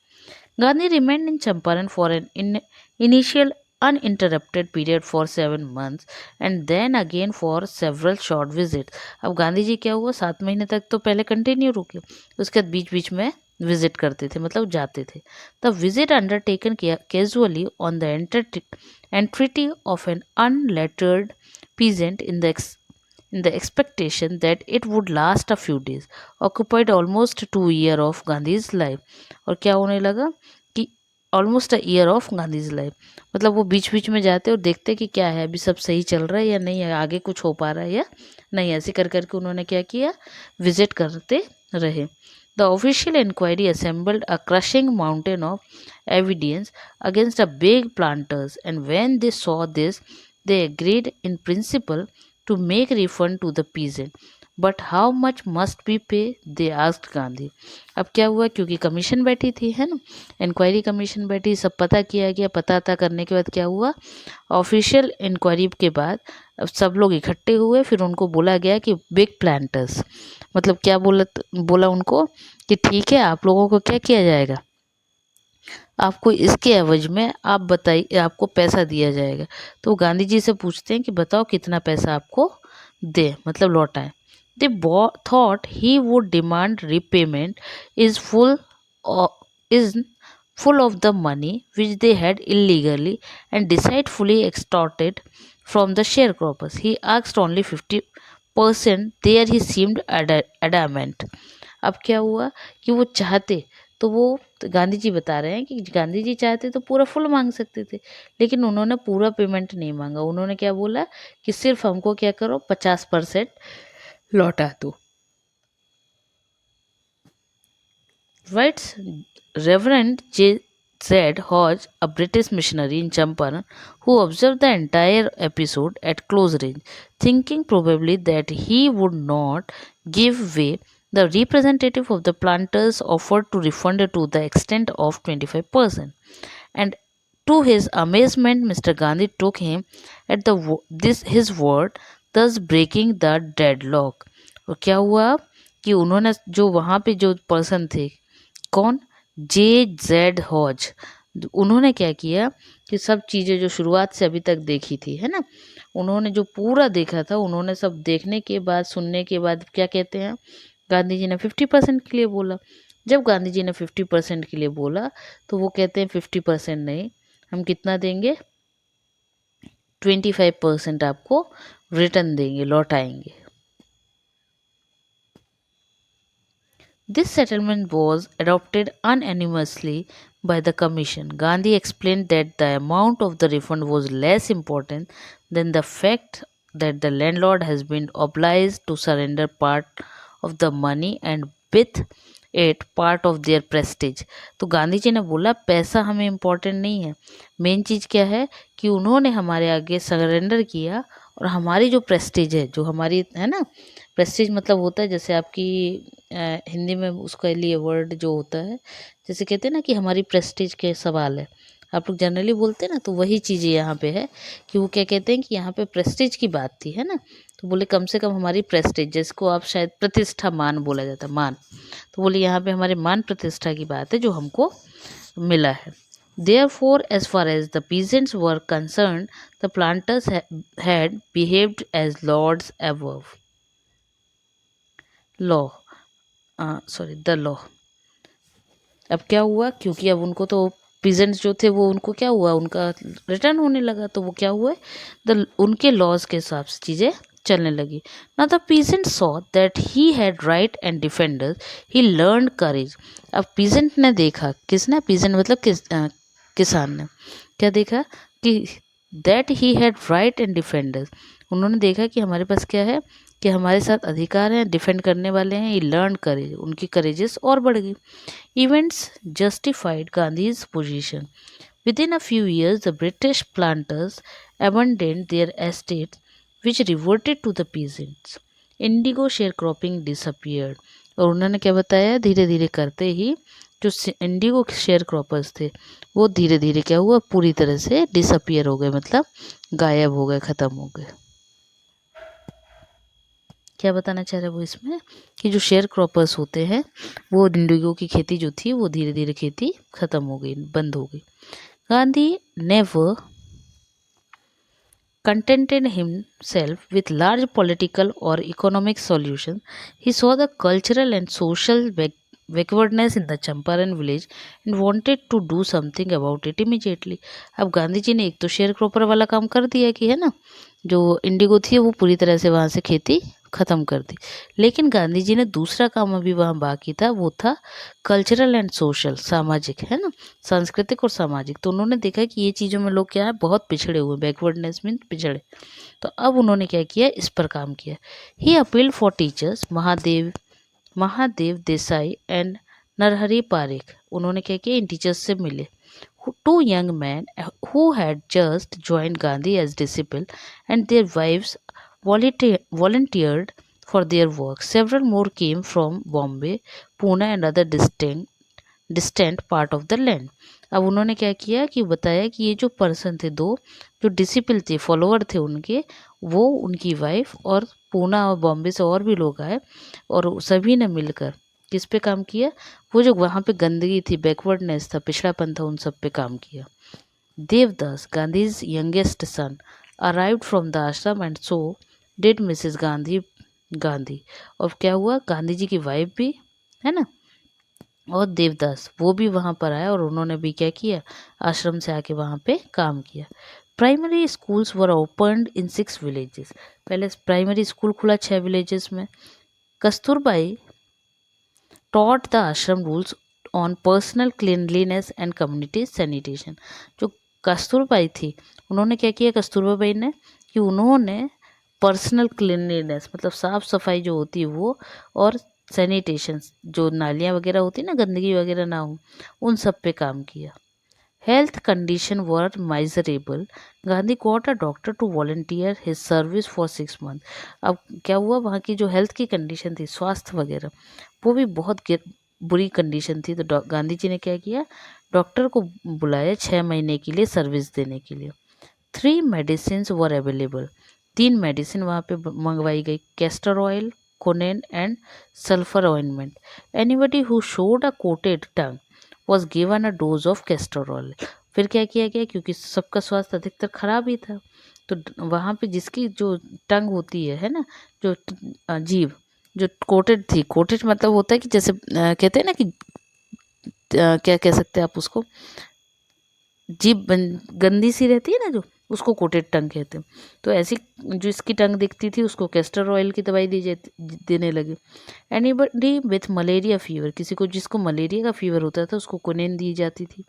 Gandhi remained in Champaran for an initial uninterrupted period for 7 months and then again for several short visits. अब गांधी जी क्या हुआ, 7 महीने तक तो पहले कंटिन्यू रुके, उसके बाद बीच बीच में विजिट करते थे, मतलब जाते थे। The visit undertaken casually on the entreaty of an unlettered peasant in the expectation that it would last a few days, occupied almost 2 years of Gandhi's life. और क्या होने लगा कि almost a year of Gandhi's life, मतलब वो बीच बीच में जाते और देखते कि क्या है, अभी सब सही चल रहा है या नहीं है, आगे कुछ हो पा रहा है या नहीं, ऐसे कर करके उन्होंने क्या किया, विजिट करते रहे। The official inquiry assembled a crushing mountain of evidence against a big planters and when they saw this they agreed in principle to make refund to the peasant, but how much must be pay, they asked Gandhi. अब क्या हुआ, क्योंकि commission बैठी थी, है ना, inquiry commission बैठी, सब पता किया गया, पता करने के बाद क्या हुआ, ऑफिशियल इंक्वायरी के बाद अब सब लोग इकट्ठे हुए, फिर उनको बोला गया कि बिग प्लांटर्स, मतलब क्या बोला, बोला उनको कि ठीक है, आप लोगों को क्या किया जाएगा, आपको इसके एवज में आप बताइए, आपको पैसा दिया जाएगा। तो गांधी जी से पूछते हैं कि बताओ कितना पैसा आपको दे, मतलब लौटाए। They thought he would demand repayment is full is full of the money which they had illegally and deceitfully extorted from the sharecroppers. He asked only 50%. There he seemed adamant. अब क्या हुआ कि वो चाहते, तो वो, तो गांधी जी बता रहे हैं कि गांधी जी चाहते तो पूरा फुल मांग सकते थे, लेकिन उन्होंने पूरा पेमेंट नहीं मांगा। उन्होंने क्या बोला कि सिर्फ हमको क्या करो, 50% लौटा दो। Writes Reverend J. Z. Hodge, a British missionary in Champaran, who observed the entire episode at close range, thinking probably that he would not give way. The representative of the planters offered to refund to the extent of 25%, and to his amazement, Mr. Gandhi took him at this his word, thus breaking the deadlock. और क्या हुआ कि उन्होंने, जो वहाँ पे जो person थे, कौन, J. Z. हॉज, उन्होंने क्या किया कि सब चीज़ें जो शुरुआत से अभी तक देखी थी, है ना, उन्होंने जो पूरा देखा था, उन्होंने सब देखने के बाद, सुनने के बाद क्या कहते हैं, गांधी जी ने 50% के लिए बोला। जब गांधी जी ने 50% के लिए बोला, तो वो कहते हैं 50% नहीं, हम कितना देंगे, 25% आपको रिटर्न देंगे, लौटाएंगे। This settlement was adopted unanimously by the Commission. Gandhi explained that the amount of the refund was less important than the fact that the landlord has been obliged to surrender part of the money and with it part of their prestige। तो गांधी जी ने बोला पैसा हमें important नहीं है, main चीज़ क्या है कि उन्होंने हमारे आगे सरेंडर किया, और हमारी जो प्रेस्टीज है, जो हमारी, है ना, प्रेस्टीज मतलब होता है जैसे आपकी हिंदी में उसके लिए वर्ड जो होता है, जैसे कहते हैं ना कि हमारी प्रेस्टीज के सवाल है, आप लोग जनरली बोलते हैं ना, तो वही चीज़ यहाँ पे है कि वो क्या कहते हैं कि यहाँ पे प्रेस्टीज की बात थी, है ना। तो बोले कम से कम हमारी प्रेस्टीज, जिसको आप शायद प्रतिष्ठा, मान बोला जाता है, मान। तो बोले यहाँ पे हमारे मान प्रतिष्ठा की बात है जो हमको मिला है। Therefore, as far as the peasants were concerned, the planters had behaved as lords above law. The law. अब क्या हुआ, क्योंकि अब उनको तो पीजेंट्स जो थे वो, उनको क्या हुआ, उनका रिटर्न होने लगा, तो वो क्या हुए, उनके लॉज के हिसाब से चीज़ें चलने लगी। ना the peasant saw that he had right and defenders, he learn courage. अब पीजेंट ने देखा, किसने, पीजेंट मतलब किसान ने क्या देखा कि that he had right and defenders, उन्होंने देखा कि हमारे पास क्या है, कि हमारे साथ अधिकार हैं, डिफेंड करने वाले हैं। ही लर्न करेज, उनकी करेजेस और बढ़ गई। Events justified Gandhi's position. Within a few years, the British planters abandoned their estates, which reverted to the peasants. Indigo sharecropping disappeared. और उन्होंने क्या बताया, धीरे धीरे करते ही जो इंडिगो शेयर क्रॉपर्स थे वो धीरे धीरे क्या हुआ, पूरी तरह से डिसअपियर हो गए, मतलब गायब हो गए, ख़त्म हो गए। क्या बताना चाह रहे हैं वो इसमें, कि जो शेयर क्रॉपर्स होते हैं वो इंडिगो की खेती जो थी वो धीरे धीरे खेती खत्म हो गई, बंद हो गई। Gandhi never contented himself with large political or economic solutions. He saw the cultural and social backwardness in the Champaran village and wanted to do something about it immediately. अब गांधी जी ने एक तो शेयर क्रॉपर वाला काम कर दिया कि, है ना, जो इंडिगो थी वो पूरी तरह से वहाँ से खेती ख़त्म कर दी, लेकिन गांधी जी ने दूसरा काम अभी वहाँ बाकी था, वो था कल्चरल एंड सोशल, सामाजिक, है ना, सांस्कृतिक और सामाजिक। तो उन्होंने देखा कि ये चीज़ों में लोग क्या है, बहुत पिछड़े हुए, बैकवर्डनेस मीन पिछड़े। तो अब उन्होंने क्या किया, इस पर काम किया। He appeal for teachers Mahadev Desai and Narhari Parikh, उन्होंने क्या किया, इन टीचर्स से मिले। Two young men who had just joined Gandhi as disciples, and their wives volunteered for their work. Several more came from Bombay, Pune, and other distant part of the land. अब उन्होंने क्या किया कि बताया कि ये जो पर्सन थे, दो जो डिसिपल थे, फॉलोअर थे उनके, वो उनकी वाइफ और पूना और बॉम्बे से और भी लोग आए, और सभी ने मिलकर किस पे काम किया, वो जो वहाँ पे गंदगी थी, बैकवर्डनेस था, पिछड़ापन था, उन सब पे काम किया। Devdas, Gandhi's youngest son, arrived from the ashram and so did Mrs Gandhi. और क्या हुआ, गांधी जी की वाइफ भी, है ना, और देवदास वो भी वहाँ पर आया, और उन्होंने भी क्या किया, आश्रम से आके वहाँ पे काम किया। प्राइमरी स्कूल्स वर ओपन्ड इन 6 विलेजेस, पहले प्राइमरी स्कूल खुला 6 विलेजेस में। Kasturbai taught the ashram rules on personal cleanliness and community sanitation. जो कस्तूरबाई थी, उन्होंने क्या किया, कस्तूरबा बाई ने, कि उन्होंने पर्सनल क्लीनलीनेस मतलब साफ़ सफाई जो होती है वो, और सैनिटेशन जो नालियाँ वगैरह होती है ना, गंदगी वगैरह ना हो, उन सब पे काम किया। Health condition were miserable. Gandhi got a doctor to volunteer his service for 6 months. अब क्या हुआ, वहाँ की जो हेल्थ की कंडीशन थी, स्वास्थ्य वगैरह, वो भी बहुत बुरी कंडीशन थी। तो गांधी जी ने क्या किया, डॉक्टर को बुलाया 6 महीने के लिए सर्विस देने के लिए। 3 मेडिसिन वर अवेलेबल, 3 मेडिसिन वहाँ पे मंगवाई गई, castor oil, quinine and sulphur ointment. Anybody who showed a coated tongue was given a dose of castor oil. फिर क्या किया गया, क्योंकि सबका स्वास्थ्य अधिकतर खराब ही था, तो वहाँ पे जिसकी जो टंग होती है ना, जो जीभ जो कोटेड थी, कोटेड मतलब होता है कि जैसे कहते हैं ना कि क्या कह सकते हैं आप उसको, जीभ गंदी सी रहती है ना, जो उसको कोटेड टंग कहते हैं। तो ऐसी जो इसकी टंग दिखती थी उसको कैस्टर ऑयल की दवाई देने लगे। एनीबडी विथ मलेरिया फीवर, किसी को जिसको मलेरिया का फीवर होता था उसको कोनेन दी जाती थी,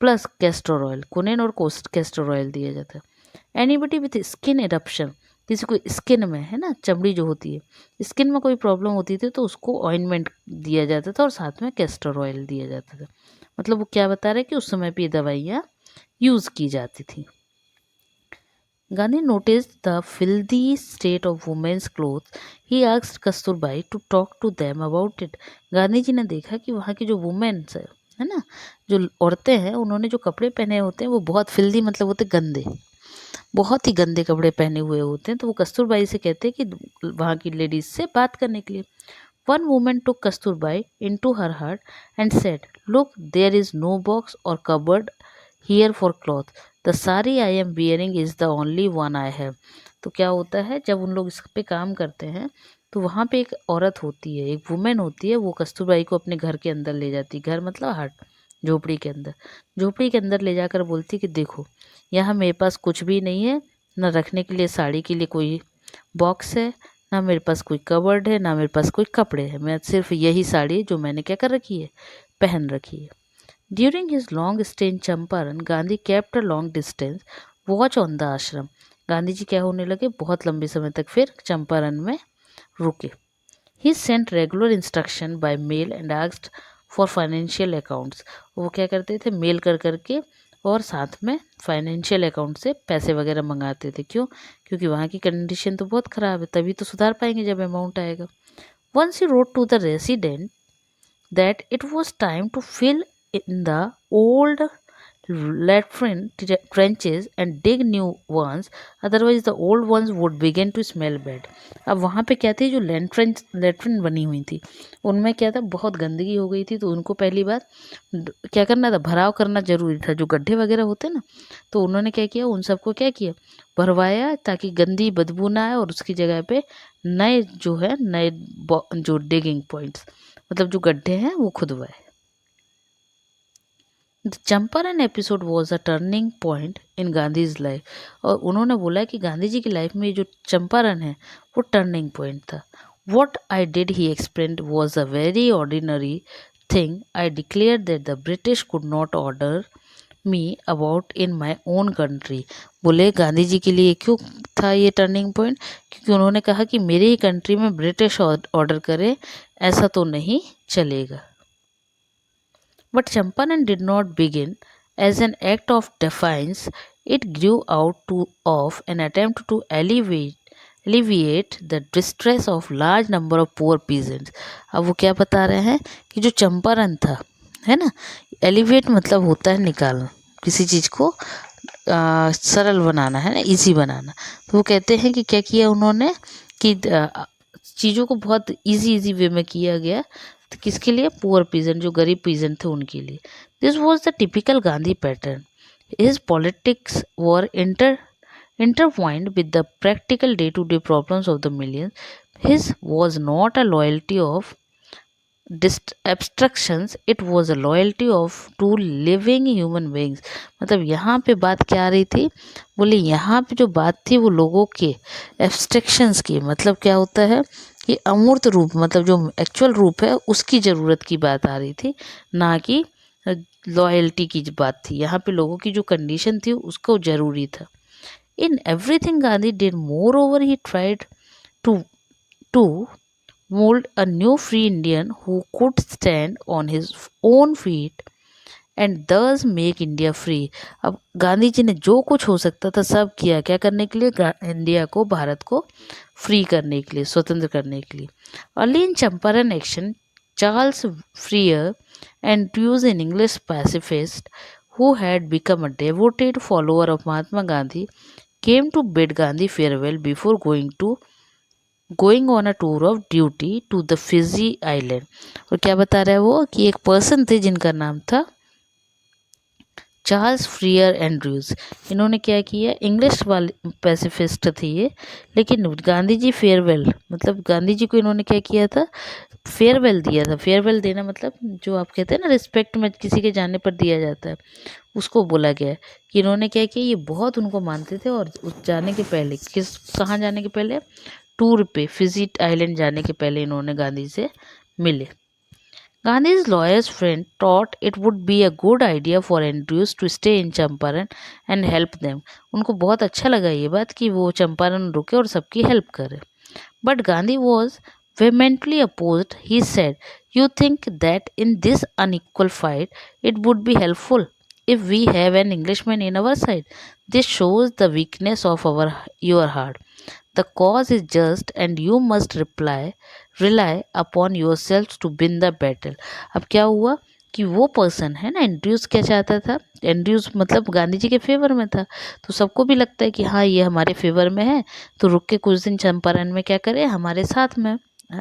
प्लस कैस्टर ऑयल, कोनेन और कैस्टर ऑयल दिया जाता है। एनीबडी विथ स्किन एरप्शन, किसी को स्किन में, है ना, चमड़ी जो होती है, स्किन में कोई प्रॉब्लम होती थी तो उसको ऑइंटमेंट दिया जाता था और साथ में कैस्टर ऑयल दिया जाता था। मतलब वो क्या बता रहे हैं कि उस समय भी दवाइयाँ यूज़ की जाती थी। Gandhi noticed the filthy state of women's clothes. He asked Kasturbai to talk to them about it. Gandhi ji ने देखा कि वहाँ की जो वुमेन्स है ना, जो औरतें हैं उन्होंने जो कपड़े पहने होते हैं वो बहुत फिल्दी मतलब होते गंदे, बहुत ही गंदे कपड़े पहने हुए होते हैं। तो वो कस्तूरबाई से कहते हैं कि वहाँ की लेडीज से बात करने के लिए। One woman took Kasturbai into her heart and said, look there is no box or cupboard here for cloth, the sari I am wearing is the only one I have. तो क्या होता है जब उन लोग इस पे काम करते हैं तो वहाँ पे एक औरत होती है, एक वुमेन होती है, वो कस्तूरबाई को अपने घर के अंदर ले जाती है, घर मतलब हट, झोपड़ी के अंदर, झोपड़ी के अंदर ले जाकर बोलती कि देखो यहाँ मेरे पास कुछ भी नहीं है, ना रखने के लिए साड़ी के लिए कोई बॉक्स है, ना मेरे पास कोई कवर्ड है, ना मेरे पास कोई कपड़े हैं, मैं सिर्फ यही साड़ी है जो मैंने क्या कर रखी है, पहन रखी है। During his long stay in Champaran, Gandhi kept a long distance watch on the आश्रम। गांधी जी क्या होने लगे, बहुत लंबे समय तक फिर चंपारण में रुके। He sent regular instruction by mail and asked for financial accounts. वो क्या करते थे, मेल कर करके और साथ में फाइनेंशियल अकाउंट से पैसे वगैरह मंगाते थे। क्यों? क्योंकि वहाँ की कंडीशन तो बहुत ख़राब है, तभी तो सुधार पाएंगे जब अमाउंट आएगा। Once he rode to the resident that it was time to fill in the old latrine trenches and dig new ones, otherwise the old ones would begin to smell bad। अब वहाँ पे क्या थी, जो latrine बनी हुई थी उनमें क्या था, बहुत गंदगी हो गई थी, तो उनको पहली बार क्या करना था, भराव करना जरूरी था, जो गड्ढे वगैरह होते ना, तो उन्होंने क्या किया, उन सबको क्या किया, भरवाया, ताकि गंदी बदबू ना आए और उसकी जगह पे नए जो है, नए जो डिगिंग पॉइंट्स मतलब जो गड्ढे हैं वो खुदवाए। The Champaran episode was a turning point in Gandhi's life. और उन्होंने बोला कि गांधी जी की लाइफ में जो चंपारण है वो टर्निंग पॉइंट था। What I did he explain was a very ordinary thing, I declare that the British could not order me about in my own country. बोले गांधी जी के लिए क्यों था ये टर्निंग पॉइंट, क्योंकि उन्होंने कहा कि मेरे ही कंट्री में ब्रिटिश ऑर्डर करे ऐसा तो नहीं चलेगा। But Champaran did not begin as an act of defiance. It grew out of an attempt to alleviate the distress of large number of poor peasants। अब वो क्या बता रहे हैं कि जो चंपारण था, है ना, एलिवेट मतलब होता है निकालना, किसी चीज़ को सरल बनाना, है ना, इजी बनाना। तो वो कहते हैं कि क्या किया उन्होंने कि चीज़ों को बहुत इजी वे में किया गया। तो किसके लिए, पुअर पीजेंट, जो गरीब पीजेंट थे उनके लिए। This was the typical Gandhi pattern. His politics were intertwined with the practical day-to-day problems of the millions. His was not a loyalty of abstractions, it was a loyalty of to living human beings। मतलब यहाँ पे बात क्या आ रही थी, बोले यहाँ पे जो बात थी वो लोगों के एब्स्ट्रैक्शंस की, मतलब क्या होता है कि अमूर्त रूप, मतलब जो एक्चुअल रूप है उसकी ज़रूरत की बात आ रही थी, ना कि लॉयल्टी की बात थी। यहाँ पे लोगों की जो कंडीशन थी उसको ज़रूरी था। In everything Gandhi did moreover he tried to to mold a new free Indian who could stand on his own feet and thus make India free। अब गांधी जी ने जो कुछ हो सकता था सब किया, क्या करने के लिए, इंडिया को, भारत को फ्री करने के लिए, स्वतंत्र करने के लिए। Early in Champaran action, Charles Freer and Drews, an English pacifist who had become a devoted follower of Mahatma Gandhi, came to bid Gandhi farewell before going on a tour of duty to the Fiji island। और क्या बता रहा है वो कि एक person थे जिनका नाम था चार्ल्स फ्रियर एंड्रयूज। इन्होंने क्या किया, इंग्लिश वाले पैसिफिस्ट थे ये, लेकिन गांधी जी फेयरवेल, मतलब गांधी जी को इन्होंने क्या किया था, फेयरवेल दिया था। फेयरवेल देना मतलब जो आप कहते हैं ना रिस्पेक्ट में किसी के जाने पर दिया जाता है, उसको बोला गया है कि इन्होंने क्या किया, ये बहुत उनको मानते थे। और उस जाने के पहले कहाँ जाने के पहले, टूर पे फिजी आइलैंड जाने के पहले इन्होंने गांधी से मिले। Gandhi's lawyer's friend thought it would be a good idea for Andrews to stay in Champaran and help them। उनको बहुत अच्छा लगा ये बात कि वो चंपारण रुके और सबकी हेल्प करे। But Gandhi was vehemently opposed। He said, "You think that in this unequal fight it would be helpful if we have an Englishman in our side? This shows the weakness of your heart। The cause is just and you must rely upon yourselves to win the battle। अब क्या हुआ कि वो person है ना, Andrews क्या चाहता था, एंड्रयूज मतलब गांधी जी के फेवर में था, तो सबको भी लगता है कि हाँ ये हमारे फेवर में है, तो रुक के कुछ दिन चंपारण में क्या करे, हमारे साथ में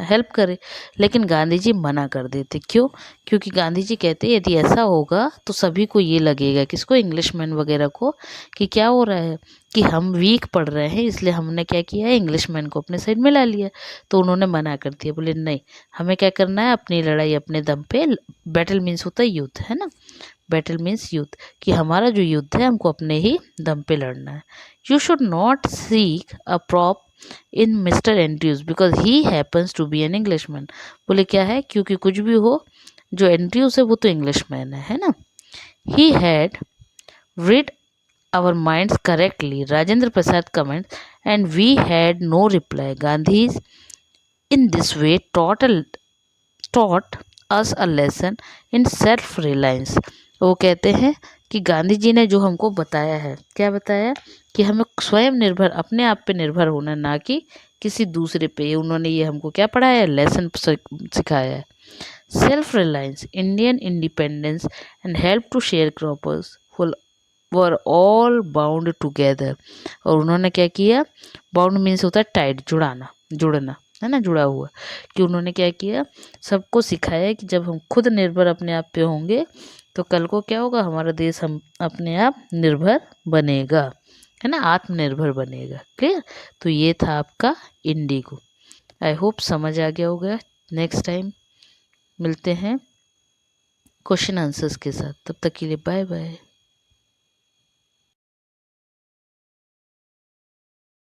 हेल्प करे। लेकिन गांधी जी मना कर देते। क्यों? क्योंकि गांधी जी कहते यदि ऐसा होगा तो सभी को ये लगेगा, किसको, इंग्लिशमैन वगैरह को, कि क्या हो रहा है, कि हम वीक पड़ रहे हैं, इसलिए हमने क्या किया है, इंग्लिशमैन को अपने साइड में ला लिया। तो उन्होंने मना कर दिया, बोले नहीं, हमें क्या करना है, अपनी लड़ाई अपने दम पे। बैटल मीन्स होता है युद्ध, है ना, बैटल मीन्स युद्ध, कि हमारा जो युद्ध है हमको अपने ही दम पे लड़ना है। You should not seek a prop in mister Andrews because he happens to be an Englishman. बोले क्या है, क्योंकि कुछ भी हो, जो एंड्रयूज है वो तो इंग्लिशमैन है ना। He had read our minds correctly, Rajendra Prasad comments, and we had no reply. Gandhi in this way taught us a lesson in self reliance. वो कहते हैं कि गांधी जी ने जो हमको बताया है, क्या बताया, कि हमें स्वयं निर्भर, अपने आप पे निर्भर होना, ना कि किसी दूसरे पे। उन्होंने ये हमको क्या पढ़ाया है, लेसन सिखाया है। Self reliance, Indian independence and help to share croppers were all bound together. और उन्होंने क्या किया, बाउंड मीन्स होता है टाइट, जुड़ाना, जुड़ना, है ना, जुड़ा हुआ, कि उन्होंने क्या किया, सबको सिखाया कि जब हम खुद निर्भर अपने आप पे होंगे तो कल को क्या होगा, हमारा देश हम अपने आप निर्भर बनेगा, है ना, आत्मनिर्भर बनेगा। क्लियर? तो ये था आपका इंडिगो। आई होप समझ आ गया होगा। नेक्स्ट टाइम मिलते हैं क्वेश्चन आंसर्स के साथ, तब तक के लिए बाय बाय।